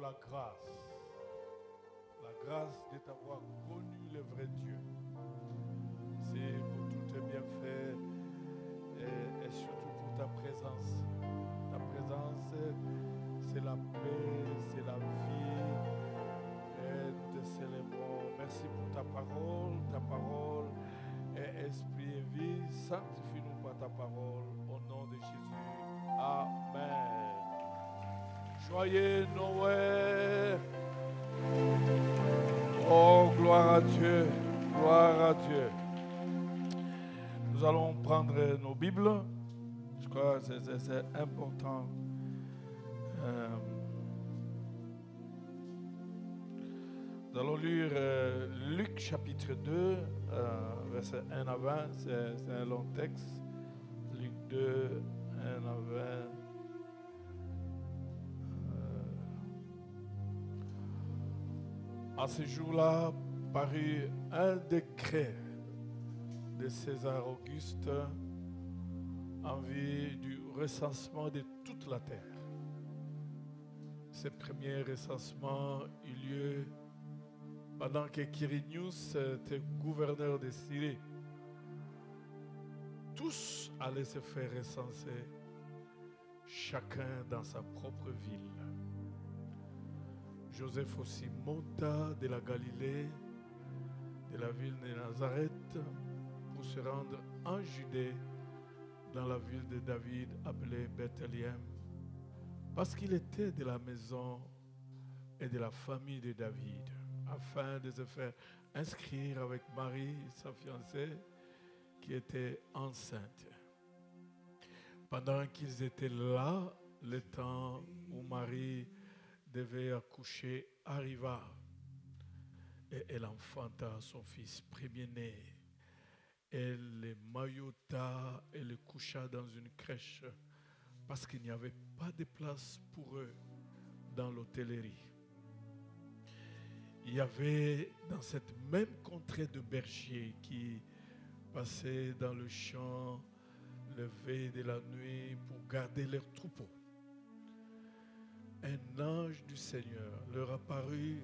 la grâce de t'avoir connu le vrai Dieu. C'est pour tous tes bienfaits et surtout pour ta présence. Ta présence, c'est la paix, c'est la vie. Et nous te célébrons. Merci pour ta parole est esprit et vie. Sanctifie-nous par ta parole au nom de Jésus. Amen. Joyeux Noël. Oh, gloire à Dieu. Gloire à Dieu. Nous allons prendre nos Bibles. Je crois que c'est important. Nous allons lire Luc chapitre 2, versets 1 à 20. C'est un long texte. Luc 2, 1 à 20. En ce jour-là, parut un décret de César Auguste en vue du recensement de toute la terre. Ce premier recensement eut lieu pendant que Quirinius était gouverneur de Syrie. Tous allaient se faire recenser, chacun dans sa propre ville. Joseph aussi monta de la Galilée, de la ville de Nazareth, pour se rendre en Judée, dans la ville de David appelée Bethléem, parce qu'il était de la maison et de la famille de David, afin de se faire inscrire avec Marie, sa fiancée, qui était enceinte. Pendant qu'ils étaient là, le temps où Marie devait accoucher arriva, et elle enfanta son fils premier-né. Elle le maillota et le coucha dans une crèche, parce qu'il n'y avait pas de place pour eux dans l'hôtellerie. Il y avait dans cette même contrée de bergers qui passaient dans le champ le veille de la nuit pour garder leurs troupeaux. Un ange du Seigneur leur apparut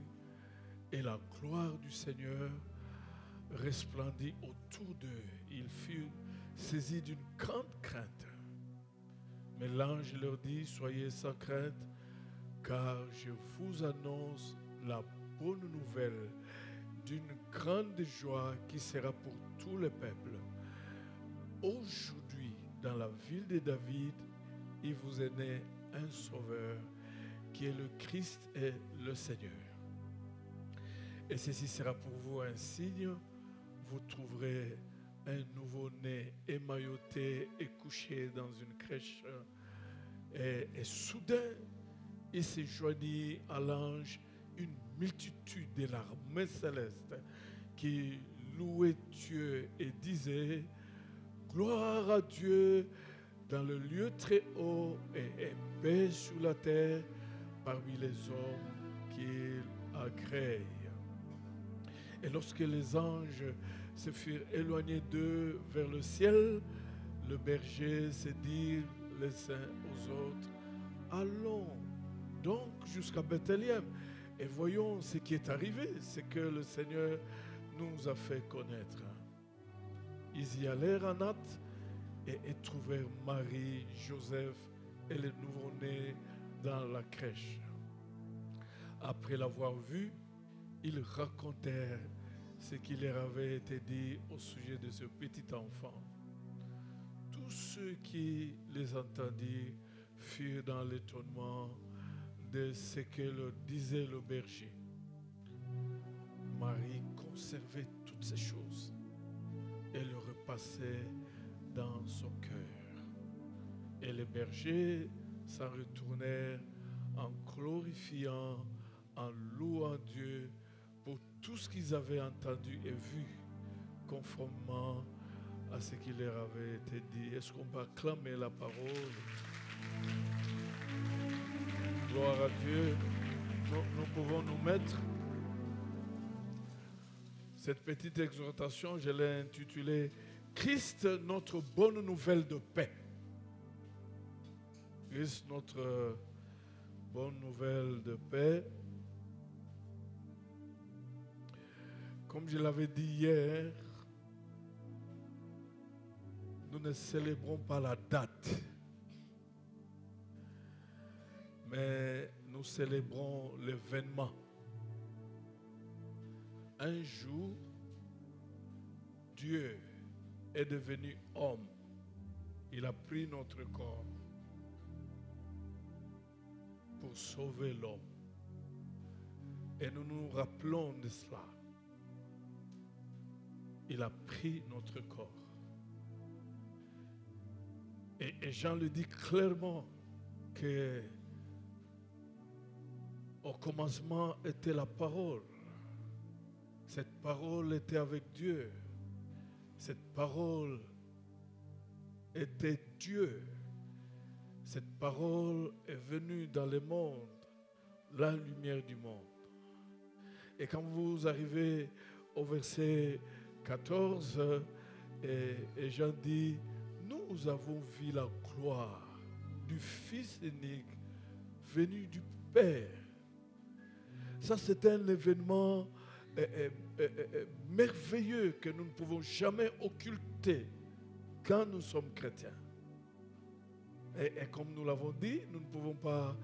et la gloire du Seigneur resplendit autour d'eux. Ils furent saisis d'une grande crainte. Mais l'ange leur dit: soyez sans crainte, car je vous annonce la bonne nouvelle d'une grande joie qui sera pour tout le peuple. Aujourd'hui, dans la ville de David, il vous est né un sauveur, qui est le Christ et le Seigneur. Et ceci sera pour vous un signe: vous trouverez un nouveau-né émailloté et couché dans une crèche. Et soudain, il se joignit à l'ange une multitude de l'armée céleste qui louait Dieu et disait: gloire à Dieu dans le lieu très haut et paix sur la terre parmi les hommes qu'il agrée. Et lorsque les anges se furent éloignés d'eux vers le ciel, le berger se dit les uns aux autres: allons donc jusqu'à Bethléem et voyons ce qui est arrivé, ce que le Seigneur nous a fait connaître. Ils y allèrent en hâte et trouvèrent Marie, Joseph et le nouveau-né dans la crèche. Après l'avoir vu, ils racontèrent ce qui leur avait été dit au sujet de ce petit enfant. Tous ceux qui les entendirent furent dans l'étonnement de ce que leur disait le berger. Marie conservait toutes ces choses et le repassait dans son cœur. Et les bergers s'en retournèrent en glorifiant, en louant Dieu pour tout ce qu'ils avaient entendu et vu, conformément à ce qui leur avait été dit. Est-ce qu'on peut acclamer la parole? Gloire à Dieu. Nous pouvons nous mettre. Cette petite exhortation, je l'ai intitulée Christ, notre bonne nouvelle de paix. Christ, notre bonne nouvelle de paix. Comme je l'avais dit hier, nous ne célébrons pas la date, mais nous célébrons l'événement. Un jour, Dieu est devenu homme. Il a pris notre corps pour sauver l'homme. Et nous nous rappelons de cela. Il a pris notre corps. Et Jean le dit clairement que au commencement était la parole. Cette parole était avec Dieu. Cette parole était Dieu. Cette parole est venue dans le monde, la lumière du monde. Et quand vous arrivez au verset 14, et Jean dit, nous avons vu la gloire du Fils unique venu du Père. Ça, c'est un événement merveilleux que nous ne pouvons jamais occulter quand nous sommes chrétiens. Et comme nous l'avons dit, nous ne pouvons pas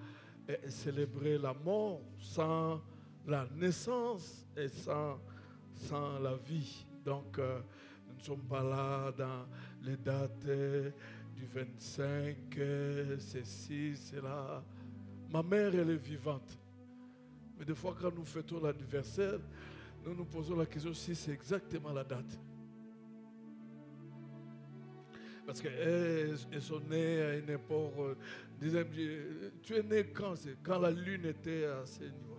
célébrer la mort sans la naissance et sans la vie. Donc, nous ne sommes pas là dans les dates du 25, ceci, cela. Ma mère, elle est vivante. Mais des fois, quand nous fêtons l'anniversaire, nous nous posons la question si c'est exactement la date. Parce qu'elles sont nées à une époque, tu es né quand? Quand la lune était à ce niveau-là.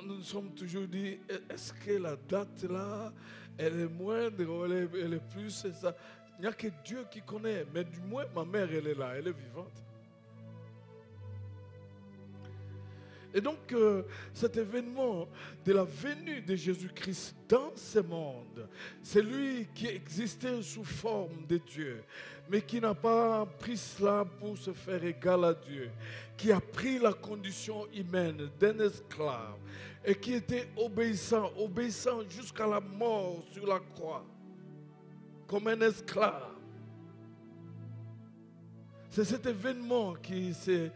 Nous nous sommes toujours dit, est-ce que la date là, elle est moindre ou elle est plus? C'est ça. Il n'y a que Dieu qui connaît. Mais du moins, ma mère, elle est là, elle est vivante. Et donc, cet événement de la venue de Jésus-Christ dans ce monde, c'est lui qui existait sous forme de Dieu, mais qui n'a pas pris cela pour se faire égal à Dieu, qui a pris la condition humaine d'un esclave et qui était obéissant jusqu'à la mort sur la croix, comme un esclave. C'est cet événement qui s'est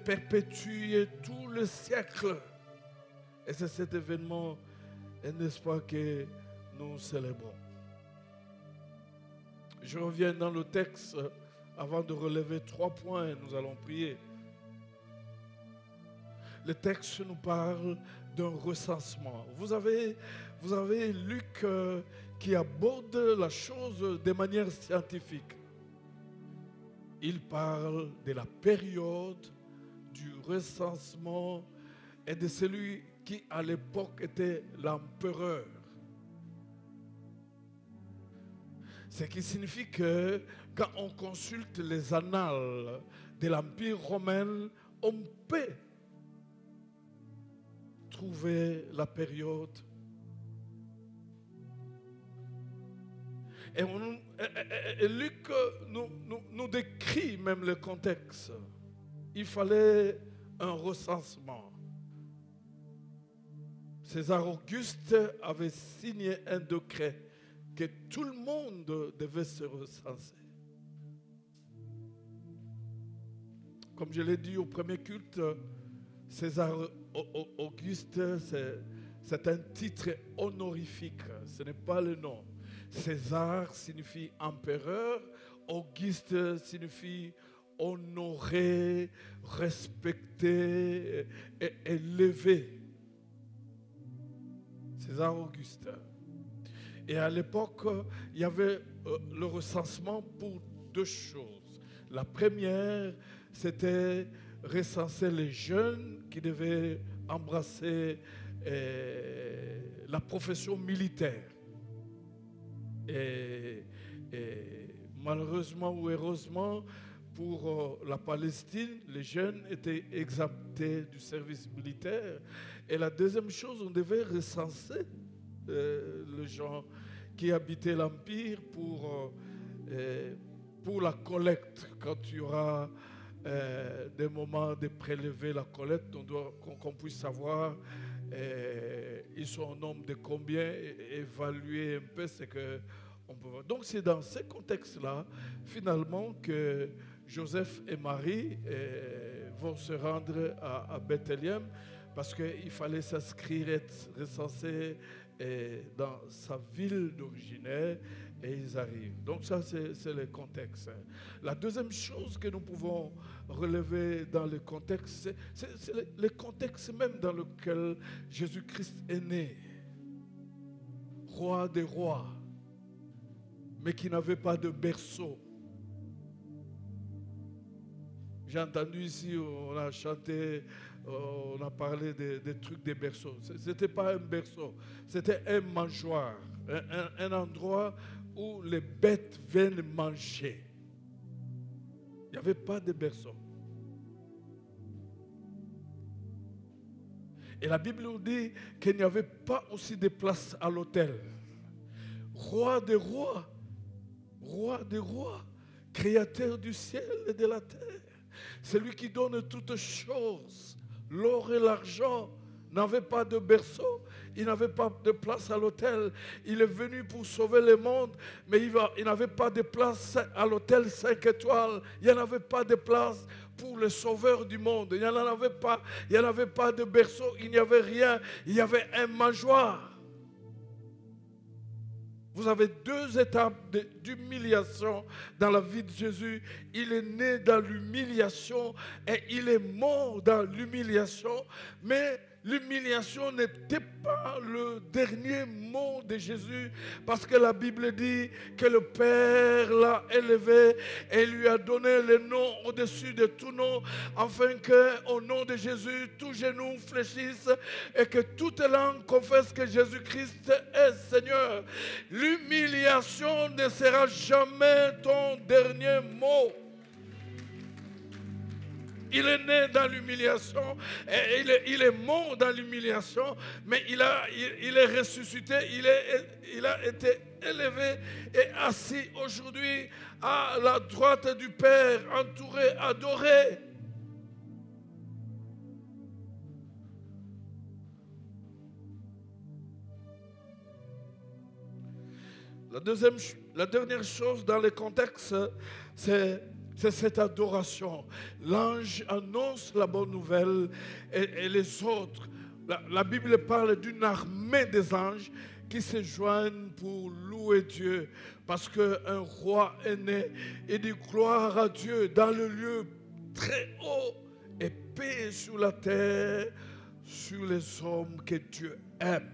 perpétué tout le siècle. Et c'est cet événement, n'est-ce pas, que nous célébrons. Je reviens dans le texte avant de relever 3 points. Nous allons prier. Le texte nous parle d'un recensement. Vous avez Luc qui aborde la chose de manière scientifique. Il parle de la période du recensement et de celui qui à l'époque était l'empereur. Ce qui signifie que quand on consulte les annales de l'Empire romain, on peut trouver la période. Et Luc nous décrit même le contexte. Il fallait un recensement. César Auguste avait signé un décret que tout le monde devait se recenser. Comme je l'ai dit au premier culte, César Auguste, c'est un titre honorifique, ce n'est pas le nom. César signifie empereur, Auguste signifie honoré, respecté et élevé. César Auguste. Et à l'époque, il y avait le recensement pour 2 choses. La première, c'était recenser les jeunes qui devaient embrasser la profession militaire. Et malheureusement ou heureusement, pour la Palestine, les jeunes étaient exemptés du service militaire. Et la deuxième chose, on devait recenser les gens qui habitaient l'Empire pour pour la collecte, quand il y aura des moments de prélever la collecte, qu'on puisse savoir ils sont au nombre de combien, et évaluer un peu ce que on peut voir. Donc c'est dans ce contexte-là, finalement, que Joseph et Marie vont se rendre à Bethléem, parce qu'il fallait s'inscrire, être recensé dans sa ville d'originaire, et ils arrivent. Donc ça, c'est le contexte. La deuxième chose que nous pouvons relever dans le contexte, c'est le contexte même dans lequel Jésus-Christ est né. Roi des rois, mais qui n'avait pas de berceau. J'ai entendu ici, on a chanté, on a parlé des trucs des berceaux. Ce n'était pas un berceau, c'était un mangeoire, un endroit où les bêtes viennent manger. Il n'y avait pas de berceau. Et la Bible nous dit qu'il n'y avait pas aussi de place à l'autel. Roi des rois, créateur du ciel et de la terre. Celui qui donne toutes choses, l'or et l'argent, n'avait pas de berceau, il n'avait pas de place à l'autel. Il est venu pour sauver le monde, mais il n'avait pas de place à l'autel 5 étoiles. Il n'y en avait pas de place pour le sauveur du monde. Il n'y en avait pas, il n'y en avait pas de berceau, il n'y avait rien. Il y avait un mangeoire. Vous avez deux étapes d'humiliation dans la vie de Jésus. Il est né dans l'humiliation et il est mort dans l'humiliation. Mais l'humiliation n'était pas le dernier mot de Jésus, parce que la Bible dit que le Père l'a élevé et lui a donné le nom au-dessus de tout nom, afin qu'au nom de Jésus, tout genou fléchisse et que toute langue confesse que Jésus-Christ est Seigneur. L'humiliation ne sera jamais ton dernier mot. Il est né dans l'humiliation, et il est mort dans l'humiliation, mais il est ressuscité, il a été élevé et assis aujourd'hui à la droite du Père, entouré, adoré. La dernière chose dans le contexte, c'est cette adoration. L'ange annonce la bonne nouvelle et les autres. La Bible parle d'une armée des anges qui se joignent pour louer Dieu, parce qu'un roi est né. Et dit gloire à Dieu dans le lieu très haut et paix sur la terre, sur les hommes que Dieu aime.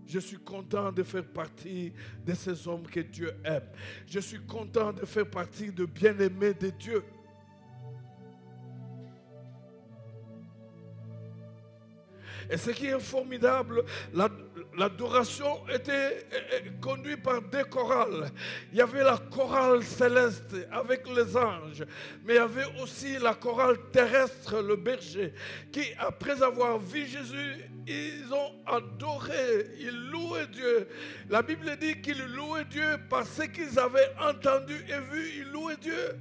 Je suis content de faire partie de ces hommes que Dieu aime. Je suis content de faire partie de bien-aimés de Dieu. Et ce qui est formidable, l'adoration était conduite par deux chorales. Il y avait la chorale céleste avec les anges, mais il y avait aussi la chorale terrestre, le berger, qui après avoir vu Jésus, ils ont adoré, ils louaient Dieu. La Bible dit qu'ils louaient Dieu par ce qu'ils avaient entendu et vu, ils louaient Dieu.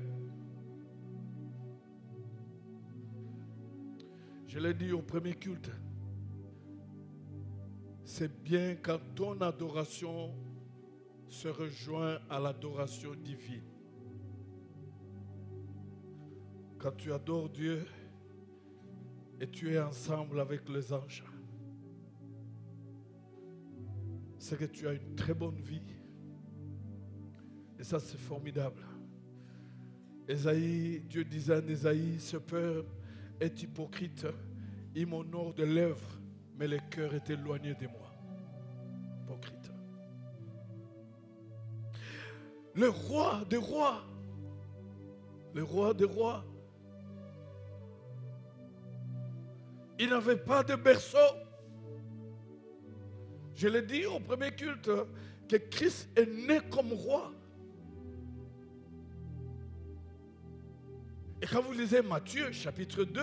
Je l'ai dit au premier culte. C'est bien quand ton adoration se rejoint à l'adoration divine. Quand tu adores Dieu et tu es ensemble avec les anges, c'est que tu as une très bonne vie. Et ça, c'est formidable. Ésaïe, Dieu disait à Ésaïe, ce peuple est hypocrite. Il m'honore de lèvres, mais le cœur est éloigné de moi. Hypocrite. Le roi des rois. Le roi des rois. Il n'avait pas de berceau. Je l'ai dit au premier culte que Christ est né comme roi. Et quand vous lisez Matthieu chapitre 2,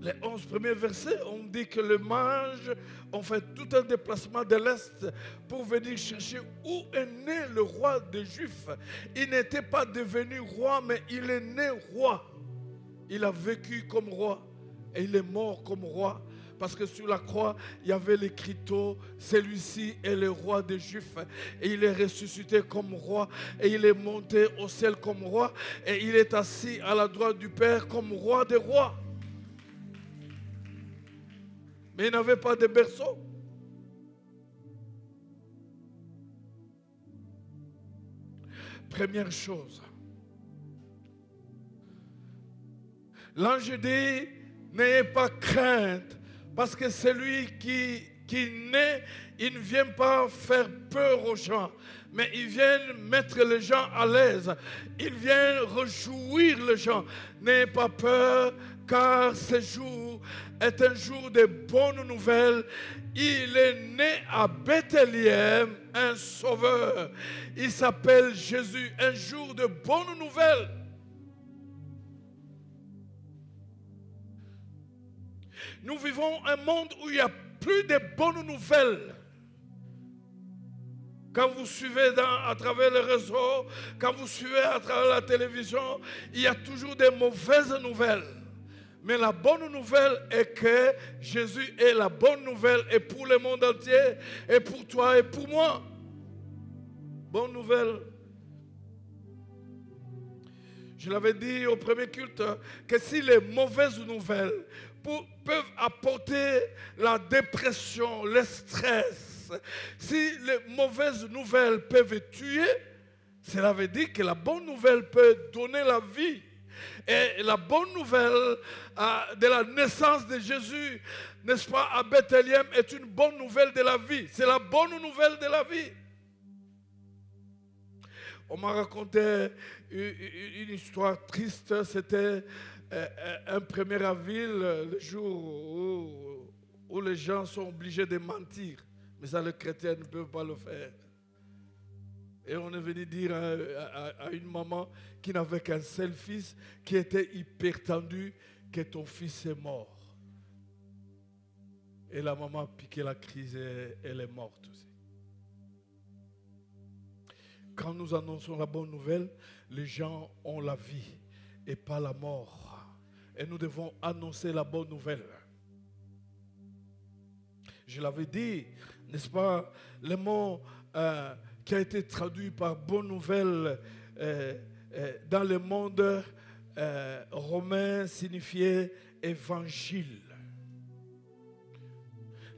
Les 11 premiers versets, on dit que les mages ont fait tout un déplacement de l'Est pour venir chercher où est né le roi des Juifs. Il n'était pas devenu roi, mais il est né roi. Il a vécu comme roi et il est mort comme roi. Parce que sur la croix, il y avait l'écriteau, celui-ci est le roi des Juifs. Et il est ressuscité comme roi. Et il est monté au ciel comme roi. Et il est assis à la droite du Père comme roi des rois. Mais il n'avait pas de berceau. Première chose. L'ange dit, n'ayez pas crainte, parce que celui qui naît, il ne vient pas faire peur aux gens, mais il vient mettre les gens à l'aise. Il vient réjouir les gens. N'ayez pas peur, car ce jour est un jour de bonnes nouvelles. Il est né à Bethléem un sauveur. Il s'appelle Jésus, un jour de bonnes nouvelles. Nous vivons un monde où il n'y a plus de bonnes nouvelles. Quand vous suivez à travers les réseaux, quand vous suivez à travers la télévision, il y a toujours des mauvaises nouvelles. Mais la bonne nouvelle est que Jésus est la bonne nouvelle et pour le monde entier, et pour toi et pour moi. Bonne nouvelle. Je l'avais dit au premier culte que si les mauvaises nouvelles peuvent apporter la dépression, le stress, si les mauvaises nouvelles peuvent tuer, cela veut dire que la bonne nouvelle peut donner la vie. Et la bonne nouvelle de la naissance de Jésus, n'est-ce pas, à Bethléem, est une bonne nouvelle de la vie. C'est la bonne nouvelle de la vie. On m'a raconté une histoire triste. C'était un 1er avril, le jour où les gens sont obligés de mentir. Mais ça, les chrétiens ne peuvent pas le faire. Et on est venu dire à une maman qui n'avait qu'un seul fils, qui était hyper tendue, que ton fils est mort. Et la maman a piqué la crise et elle est morte aussi. Quand nous annonçons la bonne nouvelle, les gens ont la vie et pas la mort. Et nous devons annoncer la bonne nouvelle. Je l'avais dit, n'est-ce pas, le mot qui a été traduit par bonne nouvelle dans le monde romain signifiait évangile.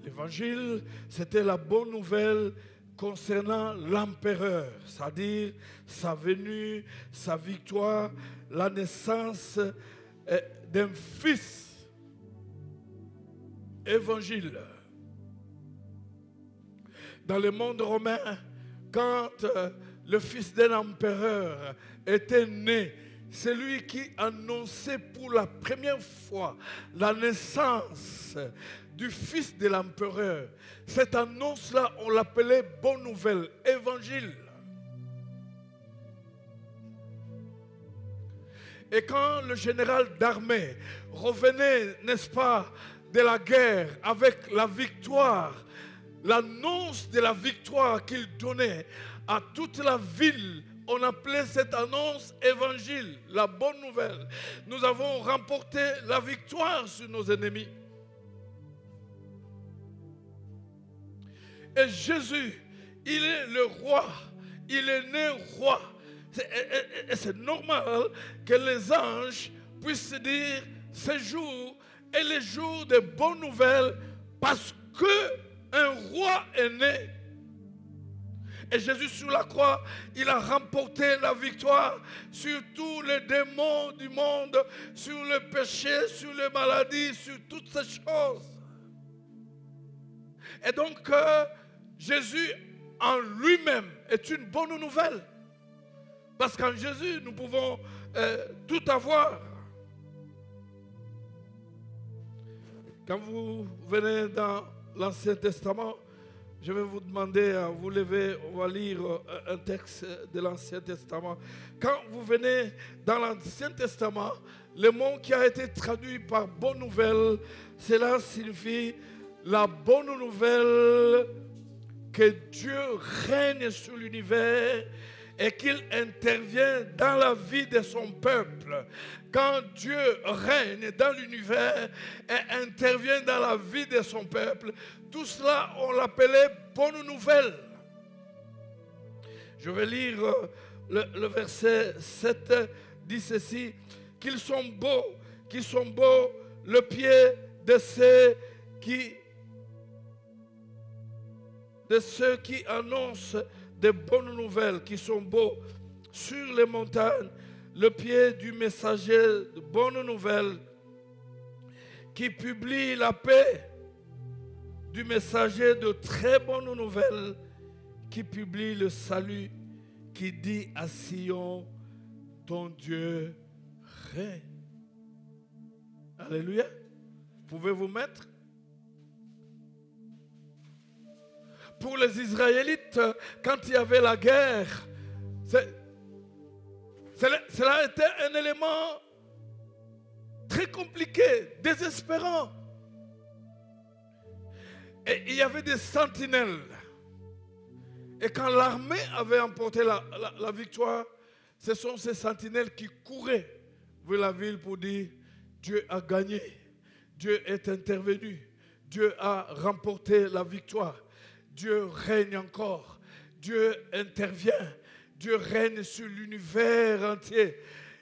L'évangile, c'était la bonne nouvelle concernant l'empereur, c'est-à-dire sa venue, sa victoire, la naissance d'un fils. Évangile. Dans le monde romain, quand le fils d'un empereur était né, celui qui annonçait pour la première fois la naissance du fils de l'empereur, cette annonce-là, on l'appelait bonne nouvelle, évangile. Et quand le général d'armée revenait, n'est-ce pas, de la guerre avec la victoire, l'annonce de la victoire qu'il donnait à toute la ville, on appelait cette annonce évangile, la bonne nouvelle. Nous avons remporté la victoire sur nos ennemis. Et Jésus, il est le roi, il est né roi. Et c'est normal que les anges puissent dire ce jour est le jour de bonnes nouvelles parce qu'un roi est né. Et Jésus sur la croix, il a remporté la victoire sur tous les démons du monde, sur le péché, sur les maladies, sur toutes ces choses. Et donc, Jésus en lui-même est une bonne nouvelle. Parce qu'en Jésus, nous pouvons tout avoir. Quand vous venez dans l'Ancien Testament, Je vais vous demander à vous lever, on va lire un texte de l'Ancien Testament. Quand vous venez dans l'Ancien Testament, le mot qui a été traduit par bonne nouvelle, cela signifie la bonne nouvelle que Dieu règne sur l'univers et qu'il intervient dans la vie de son peuple. Quand Dieu règne dans l'univers et intervient dans la vie de son peuple, tout cela, on l'appelait bonne nouvelle. Je vais lire le verset 7, dit ceci, qu'ils sont beaux le pied de ceux qui annoncent de bonnes nouvelles, qui sont beaux sur les montagnes, le pied du messager de bonnes nouvelles, qui publie la paix, du messager de très bonnes nouvelles, qui publie le salut, qui dit à Sion, ton Dieu règne. Alléluia. Pouvez-vous mettre? Pour les Israélites, quand il y avait la guerre, cela était un élément très compliqué, désespérant. Et il y avait des sentinelles. Et quand l'armée avait emporté la victoire, ce sont ces sentinelles qui couraient vers la ville pour dire Dieu a gagné, Dieu est intervenu, Dieu a remporté la victoire. Dieu règne encore. Dieu intervient. Dieu règne sur l'univers entier.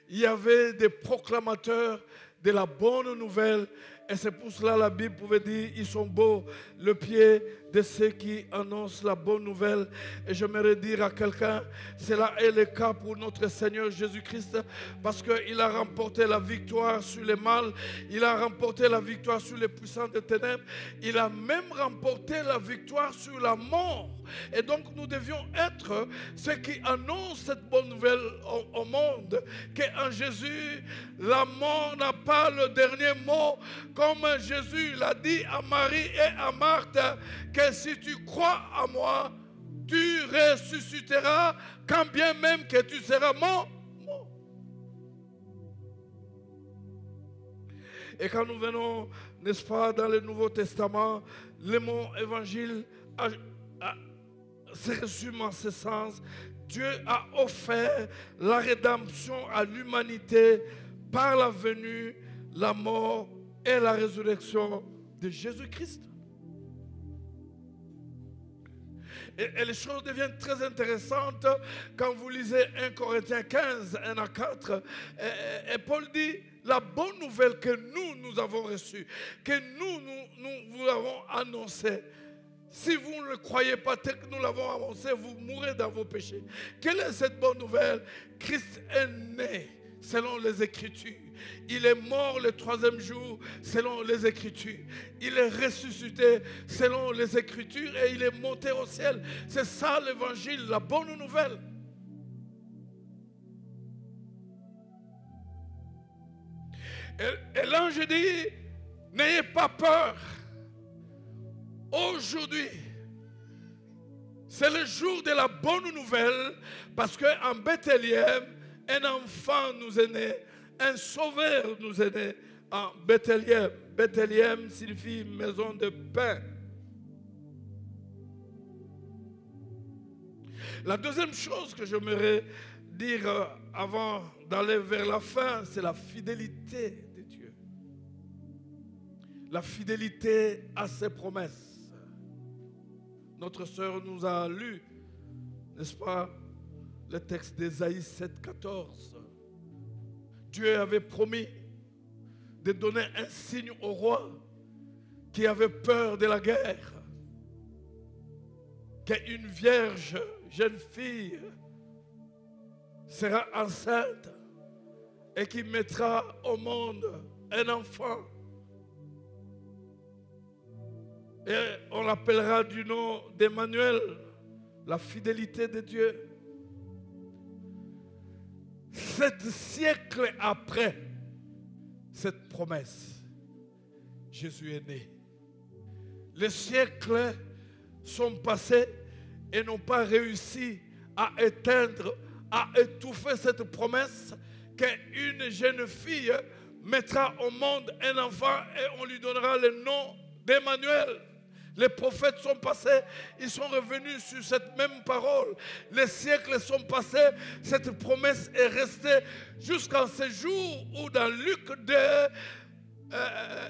Il y avait des proclamateurs de la bonne nouvelle. Et c'est pour cela la Bible pouvait dire, ils sont beaux, le pied de ceux qui annoncent la bonne nouvelle. Et j'aimerais dire à quelqu'un, cela est le cas pour notre Seigneur Jésus-Christ, parce qu'il a remporté la victoire sur le mal, il a remporté la victoire sur les puissants des ténèbres, il a même remporté la victoire sur la mort. Et donc nous devions être ceux qui annoncent cette bonne nouvelle au monde, qu'en Jésus, la mort n'a pas le dernier mot, comme Jésus l'a dit à Marie et à Marthe, que si tu crois à moi, tu ressusciteras, quand bien même que tu seras mort. Et quand nous venons, n'est-ce pas, dans le Nouveau Testament, le mot évangile se résume en ce sens. Dieu a offert la rédemption à l'humanité par la venue, la mort et la résurrection de Jésus-Christ. Et les choses deviennent très intéressantes quand vous lisez 1 Corinthiens 15, 1 à 4. Et Paul dit, la bonne nouvelle que nous avons reçue, que nous vous l'avons annoncée. Si vous ne le croyez pas tel que nous l'avons annoncé, vous mourrez dans vos péchés. Quelle est cette bonne nouvelle? Christ est né selon les Écritures. Il est mort le 3e jour selon les Écritures. Il est ressuscité selon les Écritures et il est monté au ciel. C'est ça l'évangile, la bonne nouvelle. Et l'ange dit, n'ayez pas peur. Aujourd'hui, c'est le jour de la bonne nouvelle parce qu'en Bethléem, un enfant nous est né, un sauveur nous est né en Bethléem. Bethléem signifie maison de pain. La deuxième chose que j'aimerais dire avant d'aller vers la fin, c'est la fidélité de Dieu. La fidélité à ses promesses. Notre sœur nous a lu, n'est-ce pas, le texte d'Ésaïe 7,14. Dieu avait promis de donner un signe au roi qui avait peur de la guerre, qu'une vierge, jeune fille, sera enceinte et qui mettra au monde un enfant. Et on l'appellera du nom d'Emmanuel, la fidélité de Dieu. 7 siècles après cette promesse, Jésus est né. Le siècle sont passés et n'ont pas réussi à éteindre, à étouffer cette promesse qu'une jeune fille mettra au monde un enfant et on lui donnera le nom d'Emmanuel. Les prophètes sont passés, ils sont revenus sur cette même parole. Les siècles sont passés, cette promesse est restée jusqu'à ce jour où dans Luc 2,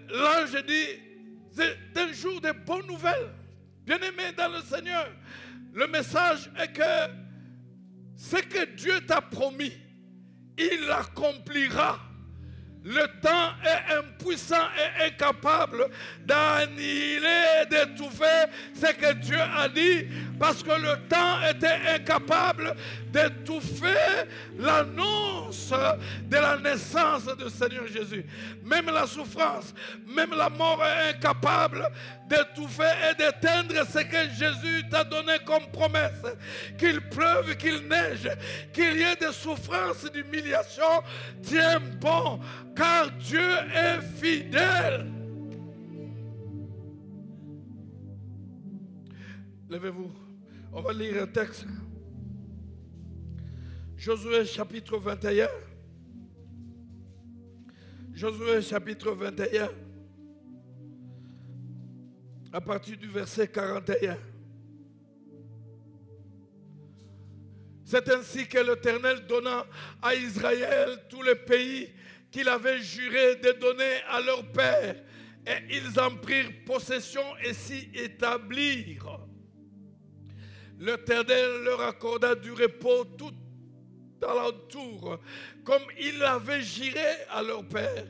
l'ange dit, c'est un jour de bonnes nouvelles. Bien-aimé dans le Seigneur, le message est que ce que Dieu t'a promis, il l'accomplira. Le temps est impuissant et incapable d'annihiler, d'étouffer ce que Dieu a dit, parce que le temps était incapable d'étouffer l'annonce de la naissance du Seigneur Jésus. Même la souffrance, même la mort est incapable d'étouffer et d'éteindre ce que Jésus t'a donné comme promesse. Qu'il pleuve, qu'il neige, qu'il y ait des souffrances, d'humiliation, tiens bon, car Dieu est fidèle. Levez-vous, on va lire un texte. Josué chapitre 21. Josué chapitre 21. À partir du verset 41. C'est ainsi que l'Éternel donna à Israël tous les pays qu'il avait juré de donner à leur père, et ils en prirent possession et s'y établirent. L'Éternel leur accorda du repos tout alentour, comme il avait juré à leur père.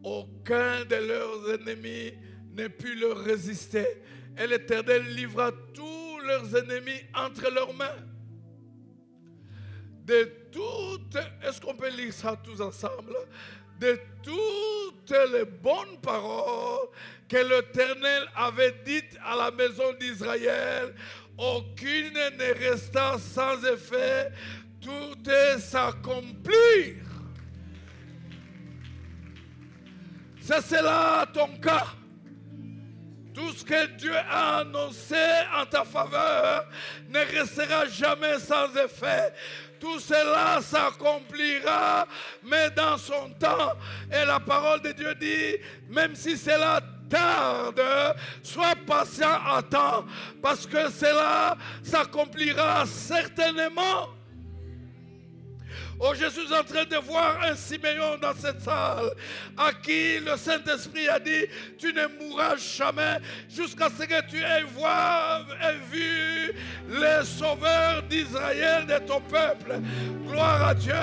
Aucun de leurs ennemis ne put leur résister, et l'Éternel livra tous leurs ennemis entre leurs mains. De toutes, est-ce qu'on peut lire ça tous ensemble? De toutes les bonnes paroles que l'Éternel avait dites à la maison d'Israël, aucune ne resta sans effet, toutes s'accomplirent. C'est cela ton cas. Tout ce que Dieu a annoncé en ta faveur ne restera jamais sans effet. Tout cela s'accomplira, mais dans son temps. Et la parole de Dieu dit, même si cela tarde, sois patient à temps, parce que cela s'accomplira certainement. Oh, je suis en train de voir un Siméon dans cette salle à qui le Saint-Esprit a dit, tu ne mourras jamais jusqu'à ce que tu aies vu le Sauveur d'Israël, de ton peuple. Gloire à Dieu.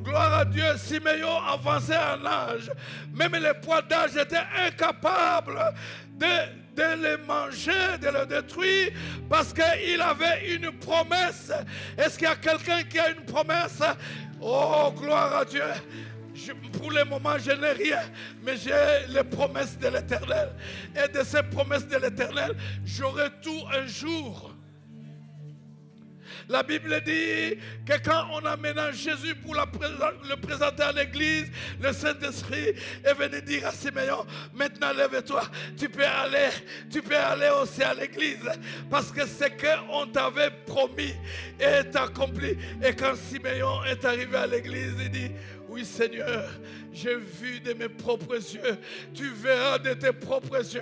Gloire à Dieu. Siméon avançait en âge. Même les poids d'âge étaient incapables de les manger, de les détruire, parce qu'il avait une promesse. Est-ce qu'il y a quelqu'un qui a une promesse? Oh, gloire à Dieu. Pour le moment, je n'ai rien, mais j'ai les promesses de l'Éternel. Et de ces promesses de l'Éternel, j'aurai tout un jour. La Bible dit que quand on amène Jésus pour le présenter à l'église, le Saint-Esprit est venu dire à Siméon, maintenant lève-toi, tu peux aller aussi à l'église, parce que ce qu'on t'avait promis est accompli. Et quand Siméon est arrivé à l'église, il dit, oui Seigneur, j'ai vu de mes propres yeux, tu verras de tes propres yeux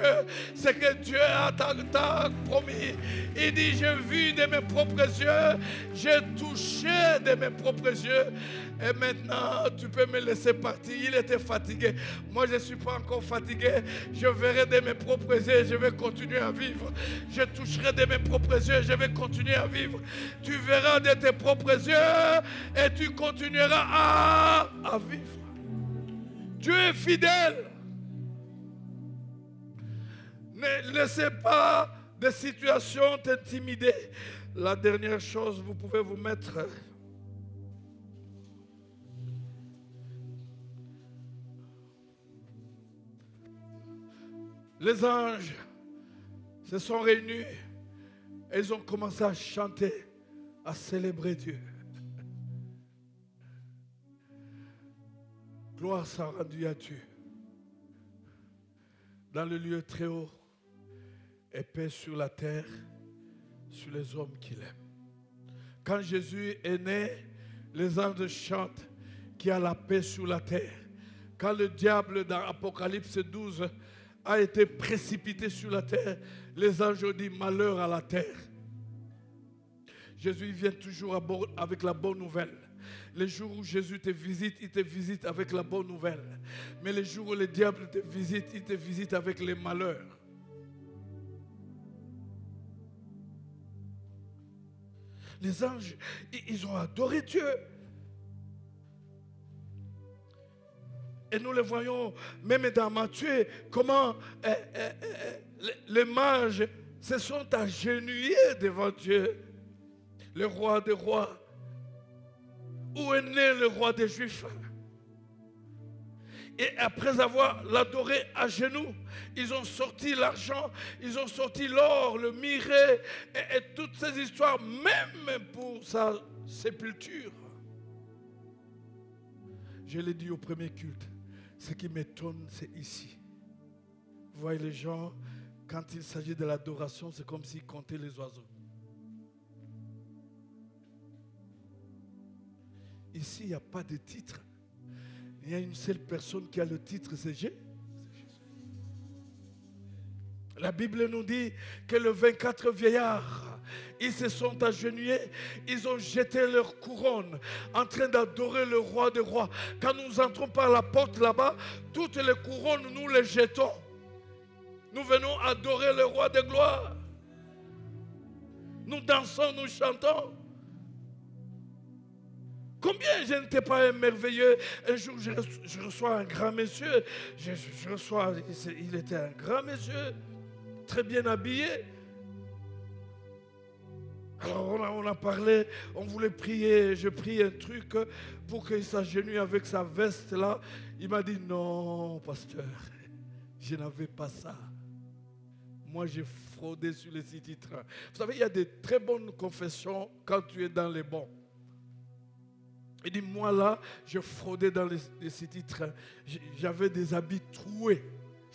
ce que Dieu t'a promis. Il dit, j'ai vu de mes propres yeux, j'ai touché de mes propres yeux, et maintenant tu peux me laisser partir. Il était fatigué, moi je ne suis pas encore fatigué, je verrai de mes propres yeux, je vais continuer à vivre. Je toucherai de mes propres yeux, je vais continuer à vivre. Tu verras de tes propres yeux et tu continueras à vivre. Dieu est fidèle. Ne laissez pas des situations t'intimider. La dernière chose, vous pouvez vous mettre. Les anges se sont réunis et ils ont commencé à chanter, à célébrer Dieu. Gloire soit rendue à Dieu. Dans le lieu très haut, et paix sur la terre, sur les hommes qu'il aime. Quand Jésus est né, les anges chantent qu'il y a la paix sur la terre. Quand le diable dans Apocalypse 12 a été précipité sur la terre, les anges ont dit malheur à la terre. Jésus vient toujours avec la bonne nouvelle. Les jours où Jésus te visite, il te visite avec la bonne nouvelle. Mais les jours où le diable te visite, il te visite avec les malheurs. Les anges, ils ont adoré Dieu. Et nous le voyons même dans Matthieu, comment les mages se sont agenouillés devant Dieu, le roi des rois. Où est né le roi des Juifs? Et après avoir l'adoré à genoux, ils ont sorti l'argent, ils ont sorti l'or, le miret et toutes ces histoires, même pour sa sépulture. Je l'ai dit au premier culte, ce qui m'étonne, c'est ici. Vous voyez les gens, quand il s'agit de l'adoration, c'est comme s'ils comptaient les oiseaux. Ici, il n'y a pas de titre. Il y a une seule personne qui a le titre, c'est Jésus. La Bible nous dit que les 24 vieillards, ils se sont agenouillés, ils ont jeté leur couronne en train d'adorer le roi des rois. Quand nous entrons par la porte là-bas, toutes les couronnes, nous les jetons. Nous venons adorer le roi de gloire. Nous dansons, nous chantons. Combien je n'étais pas un merveilleux. Un jour, je reçois un grand monsieur. Il était un grand monsieur, très bien habillé. Alors on a parlé, on voulait prier. Je prie un truc pour qu'il s'agenouille avec sa veste là. Il m'a dit non, pasteur, je n'avais pas ça. Moi, j'ai fraudé sur les sous-titres. Vous savez, il y a des très bonnes confessions quand tu es dans les bons. Il dit, moi là, je fraudais dans les sous-titres. J'avais des habits troués.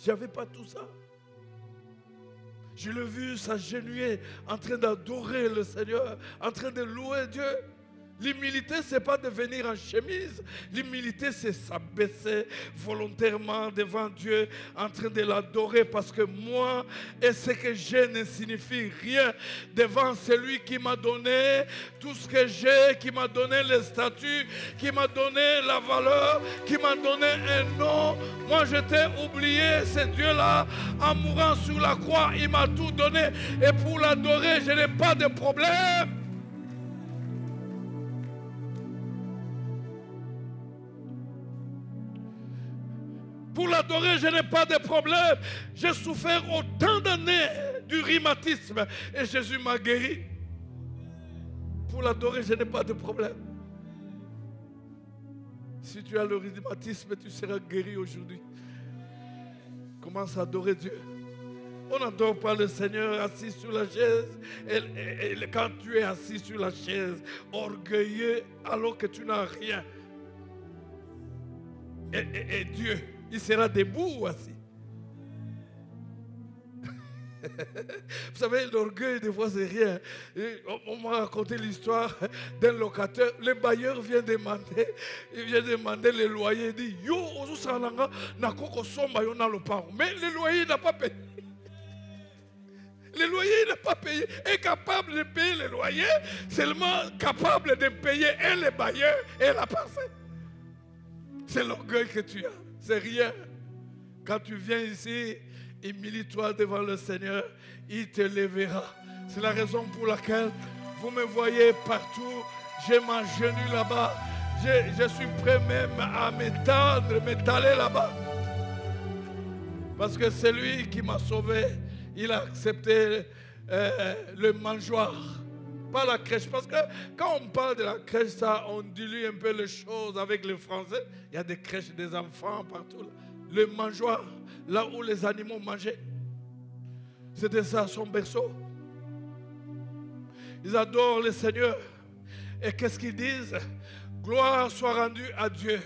Je n'avais pas tout ça. Je l'ai vu s'agenouiller en train d'adorer le Seigneur, en train de louer Dieu. L'humilité, ce n'est pas de venir en chemise. L'humilité, c'est s'abaisser volontairement devant Dieu, en train de l'adorer, parce que moi et ce que j'ai ne signifie rien devant celui qui m'a donné tout ce que j'ai, qui m'a donné le statut, qui m'a donné la valeur, qui m'a donné un nom. Moi, je t'ai oublié, ce Dieu-là, en mourant sur la croix, il m'a tout donné. Et pour l'adorer, je n'ai pas de problème. Pour l'adorer, je n'ai pas de problème. J'ai souffert autant d'années du rhumatisme et Jésus m'a guéri. Pour l'adorer, je n'ai pas de problème. Si tu as le rhumatisme, tu seras guéri aujourd'hui. Commence à adorer Dieu. On n'adore pas le Seigneur assis sur la chaise. Et quand tu es assis sur la chaise, orgueilleux, alors que tu n'as rien. Et Dieu, il sera debout ou assis. Vous savez, l'orgueil, des fois, c'est rien. On m'a raconté l'histoire d'un locataire. Le bailleur vient demander le loyer. Il dit, yo, mais le loyer n'a pas payé. Le loyer n'a pas payé. Est capable de payer le loyer, seulement capable de payer et le bailleur et la personne. C'est l'orgueil que tu as. C'est rien. Quand tu viens ici, humilie-toi devant le Seigneur, il te lèvera. C'est la raison pour laquelle vous me voyez partout. J'ai ma genou là-bas. Je suis prêt même à m'étaler là-bas. Parce que c'est lui qui m'a sauvé. Il a accepté le mangeoire. Pas la crèche. Parce que quand on parle de la crèche, ça, on dilue un peu les choses avec les Français. Il y a des crèches des enfants partout. Là. Le mangeoire, là où les animaux mangeaient. C'était ça son berceau. Ils adorent le Seigneur. Et qu'est-ce qu'ils disent? Gloire soit rendue à Dieu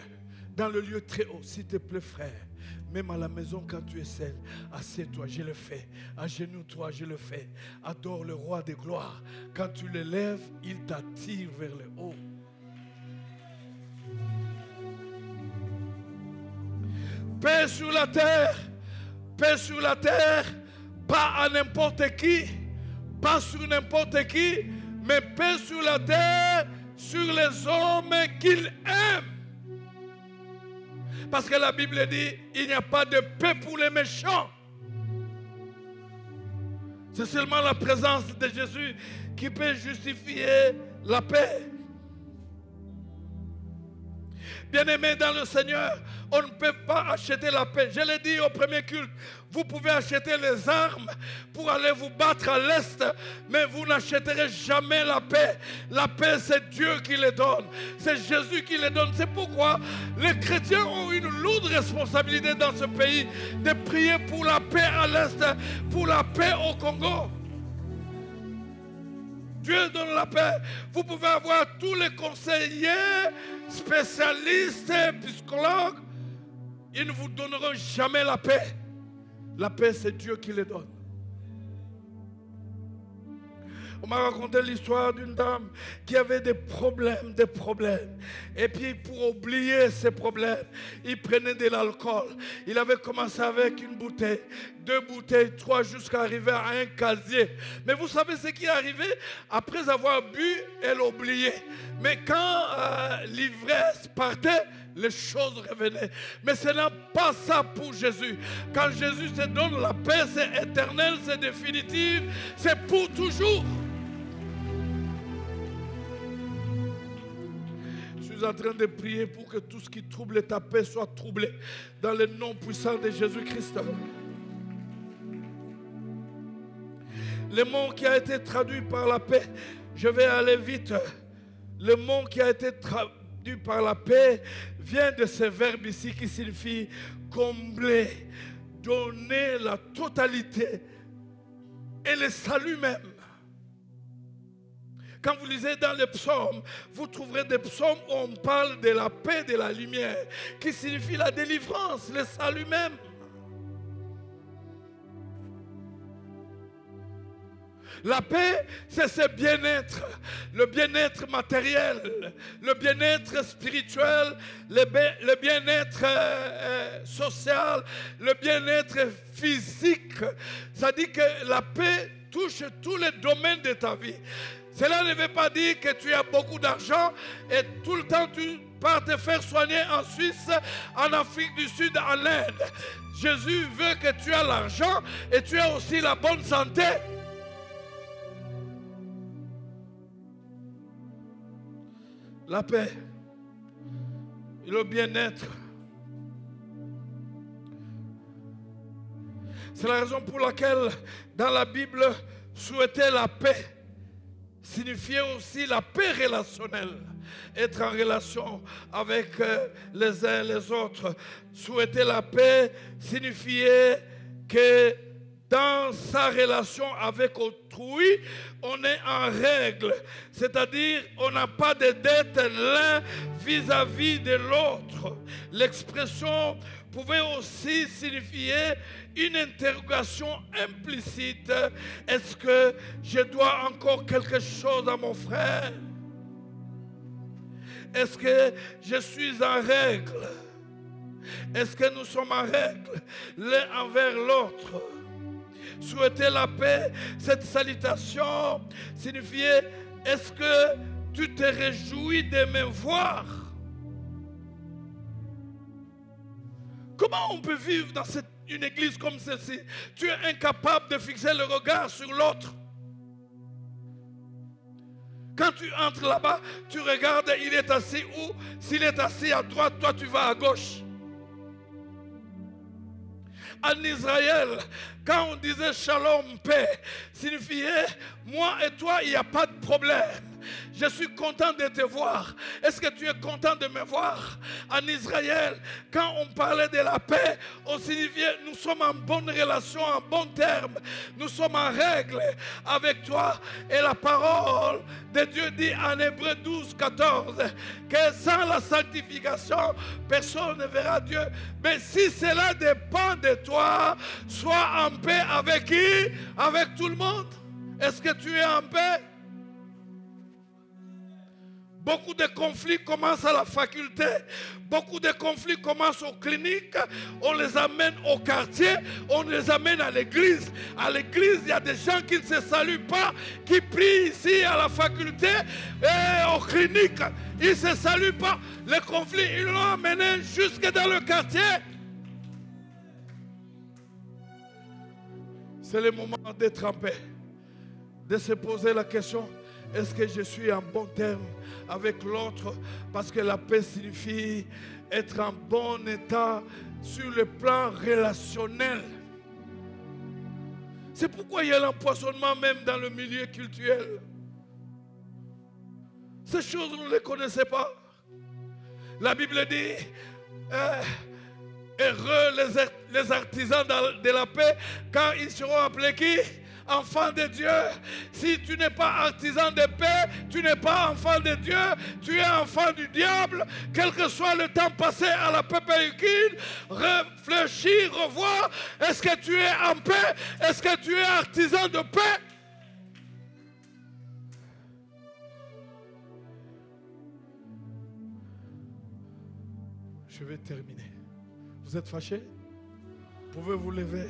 dans le lieu très haut. S'il te plaît, frère, Même à la maison, quand tu es seul, assieds-toi, je le fais. Agenouille-toi, je le fais. Adore le roi des gloires. Quand tu le lèves, il t'attire vers le haut. Paix sur la terre. Paix sur la terre. Pas à n'importe qui. Pas sur n'importe qui. Mais paix sur la terre. Sur les hommes qu'il aime. Parce que la Bible dit, il n'y a pas de paix pour les méchants. C'est seulement la présence de Jésus qui peut justifier la paix. Bien-aimés dans le Seigneur, on ne peut pas acheter la paix. Je l'ai dit au premier culte, vous pouvez acheter les armes pour aller vous battre à l'Est, mais vous n'achèterez jamais la paix. La paix, c'est Dieu qui les donne. C'est Jésus qui les donne. C'est pourquoi les chrétiens ont une lourde responsabilité dans ce pays de prier pour la paix à l'Est, pour la paix au Congo. Dieu donne la paix. Vous pouvez avoir tous les conseillers, spécialistes, psychologues. Ils ne vous donneront jamais la paix. La paix, c'est Dieu qui les donne. On m'a raconté l'histoire d'une dame qui avait des problèmes. Et puis pour oublier ces problèmes, il prenait de l'alcool. Il avait commencé avec une bouteille, 2 bouteilles, 3 jusqu'à arriver à un casier. Mais vous savez ce qui est arrivé? Après avoir bu, elle oubliait. Mais quand l'ivresse partait, les choses revenaient. Mais ce n'est pas ça pour Jésus. Quand Jésus te donne la paix, c'est éternel, c'est définitif, c'est pour toujours. Je suis en train de prier pour que tout ce qui trouble ta paix soit troublé dans le nom puissant de Jésus-Christ. Le mot qui a été traduit par la paix, je vais aller vite. Le mot qui a été traduit par la paix vient de ce verbe ici qui signifie combler, donner la totalité et le salut même. Quand vous lisez dans les psaumes, vous trouverez des psaumes où on parle de la paix, de la lumière, qui signifie la délivrance, le salut même. La paix, c'est ce bien-être, le bien-être matériel, le bien-être spirituel, le bien-être social, le bien-être physique. Ça dit que la paix touche tous les domaines de ta vie. Cela ne veut pas dire que tu as beaucoup d'argent et tout le temps tu pars te faire soigner en Suisse, en Afrique du Sud, en Inde. Jésus veut que tu aies l'argent et tu aies aussi la bonne santé. La paix et le bien-être. C'est la raison pour laquelle dans la Bible, souhaiter la paix signifiait aussi la paix relationnelle. Être en relation avec les uns et les autres. Souhaiter la paix signifiait que dans sa relation avec autrui, on est en règle. C'est-à-dire, on n'a pas de dette l'un vis-à-vis de l'autre. L'expression pouvait aussi signifier une interrogation implicite. Est-ce que je dois encore quelque chose à mon frère? Est-ce que je suis en règle? Est-ce que nous sommes en règle l'un envers l'autre? Souhaiter la paix, cette salutation signifiait: est-ce que tu te réjouis de me voir? Comment on peut vivre dans une église comme celle-ci? Tu es incapable de fixer le regard sur l'autre. Quand tu entres là-bas, tu regardes, il est assis où? S'il est assis à droite, toi tu vas à gauche. En Israël, quand on disait shalom, paix, signifiait moi et toi, il n'y a pas de problème. Je suis content de te voir. Est-ce que tu es content de me voir? En Israël, quand on parlait de la paix, on signifiait nous sommes en bonne relation, en bon terme. Nous sommes en règle avec toi. Et la parole de Dieu dit en Hébreux 12, 14 que sans la sanctification, personne ne verra Dieu. Mais si cela dépend de toi, sois en paix avec qui? Avec tout le monde. Est-ce que tu es en paix? Beaucoup de conflits commencent à la faculté, beaucoup de conflits commencent aux cliniques, on les amène au quartier, on les amène à l'église. À l'église, il y a des gens qui ne se saluent pas, qui prient ici à la faculté et aux cliniques. Ils ne se saluent pas. Les conflits, ils l'ont amené jusque dans le quartier. C'est le moment d'être en paix, de se poser la question. Est-ce que je suis en bon terme avec l'autre? Parce que la paix signifie être en bon état sur le plan relationnel. C'est pourquoi il y a l'empoisonnement même dans le milieu culturel. Ces choses, vous ne les connaissez pas. La Bible dit, heureux les artisans de la paix, car ils seront appelés qui? Enfant de Dieu. Si tu n'es pas artisan de paix, tu n'es pas enfant de Dieu, tu es enfant du diable. Quel que soit le temps passé à la paix périquine, réfléchis, revois. Est-ce que tu es en paix? Est-ce que tu es artisan de paix? Je vais terminer. Vous êtes fâchés? Pouvez vous lever?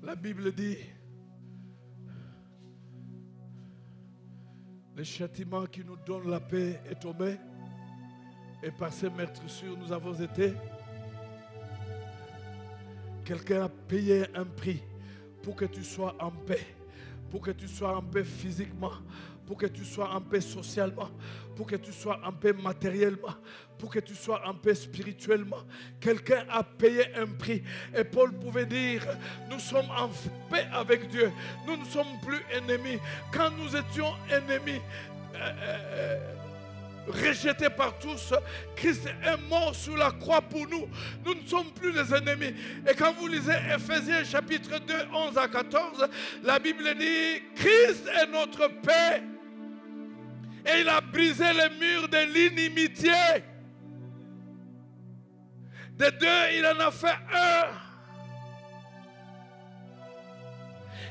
La Bible dit, le châtiment qui nous donne la paix est tombé, et par ces meurtrissures nous avons été. Quelqu'un a payé un prix pour que tu sois en paix, pour que tu sois en paix physiquement, pour que tu sois en paix socialement, pour que tu sois en paix matériellement, pour que tu sois en paix spirituellement. Quelqu'un a payé un prix. Et Paul pouvait dire, nous sommes en paix avec Dieu. Nous ne sommes plus ennemis. Quand nous étions ennemis, rejetés par tous, Christ est mort sur la croix pour nous. Nous ne sommes plus les ennemis. Et quand vous lisez Ephésiens chapitre 2, 11 à 14, la Bible dit, Christ est notre paix. Et il a brisé les murs de l'inimitié. De deux, il en a fait un.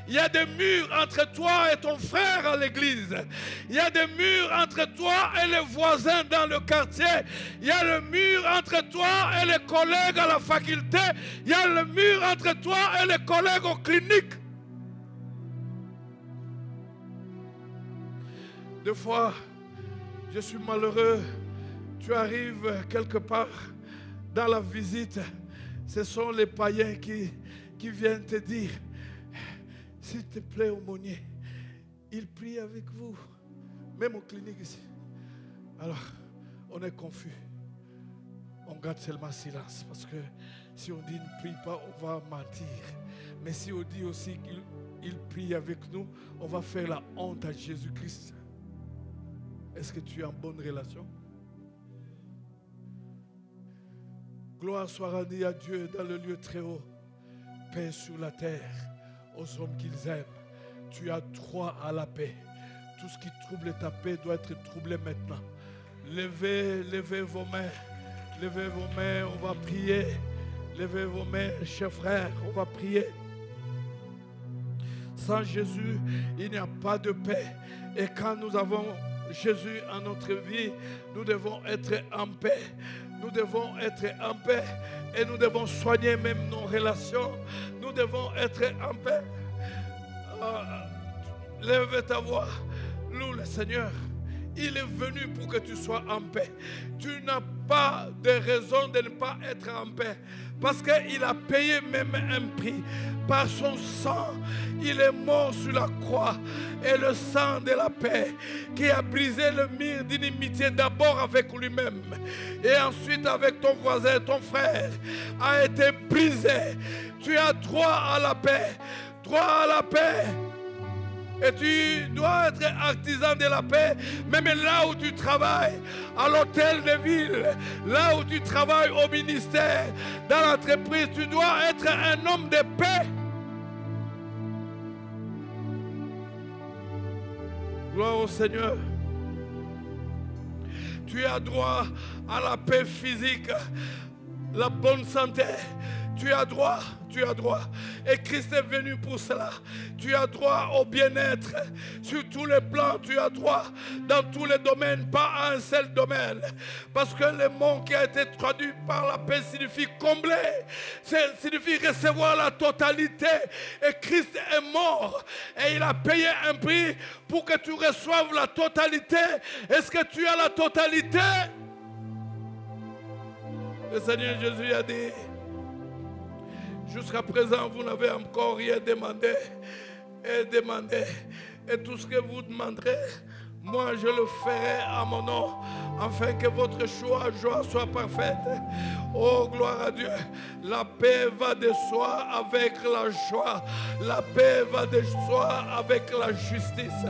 Il y a des murs entre toi et ton frère à l'église. Il y a des murs entre toi et les voisins dans le quartier. Il y a le mur entre toi et les collègues à la faculté. Il y a le mur entre toi et les collègues aux cliniques. Des fois, je suis malheureux. Tu arrives quelque part dans la visite. Ce sont les païens qui viennent te dire, s'il te plaît, aumônier, il prie avec vous, même aux cliniques ici. Alors, on est confus. On garde seulement silence, parce que si on dit ne prie pas, on va mentir. Mais si on dit aussi qu'il prie avec nous, on va faire la honte à Jésus-Christ. Est-ce que tu es en bonne relation? Gloire soit rendue à Dieu dans le lieu très haut. Paix sur la terre aux hommes qu'ils aiment. Tu as droit à la paix. Tout ce qui trouble ta paix doit être troublé maintenant. Levez vos mains. Levez vos mains, on va prier. Levez vos mains, chers frères, on va prier. Sans Jésus, il n'y a pas de paix. Et quand nous avons Jésus en notre vie, nous devons être en paix. Nous devons être en paix. Et nous devons soigner même nos relations. Nous devons être en paix. Lève ta voix. Loue le Seigneur. Il est venu pour que tu sois en paix. Tu n'as pas de raison de ne pas être en paix. Parce qu'il a payé même un prix. Par son sang, il est mort sur la croix. Et le sang de la paix qui a brisé le mur d'inimitié d'abord avec lui-même et ensuite avec ton voisin, ton frère, a été brisé. Tu as droit à la paix. Droit à la paix. Et tu dois être artisan de la paix, même là où tu travailles, à l'hôtel de ville, là où tu travailles au ministère, dans l'entreprise, tu dois être un homme de paix. Gloire au Seigneur. Tu as droit à la paix physique, la bonne santé. Tu as droit, tu as droit. Et Christ est venu pour cela. Tu as droit au bien-être. Sur tous les plans, tu as droit dans tous les domaines, pas à un seul domaine. Parce que le mot qui a été traduit par la paix signifie combler. Signifie recevoir la totalité. Et Christ est mort. Et il a payé un prix pour que tu reçoives la totalité. Est-ce que tu as la totalité? Le Seigneur Jésus a dit: jusqu'à présent, vous n'avez encore rien demandé. Et demandez. Et tout ce que vous demanderez, moi je le ferai à mon nom, afin que votre joie soit parfaite. Oh, gloire à Dieu. La paix va de soi avec la joie. La paix va de soi avec la justice.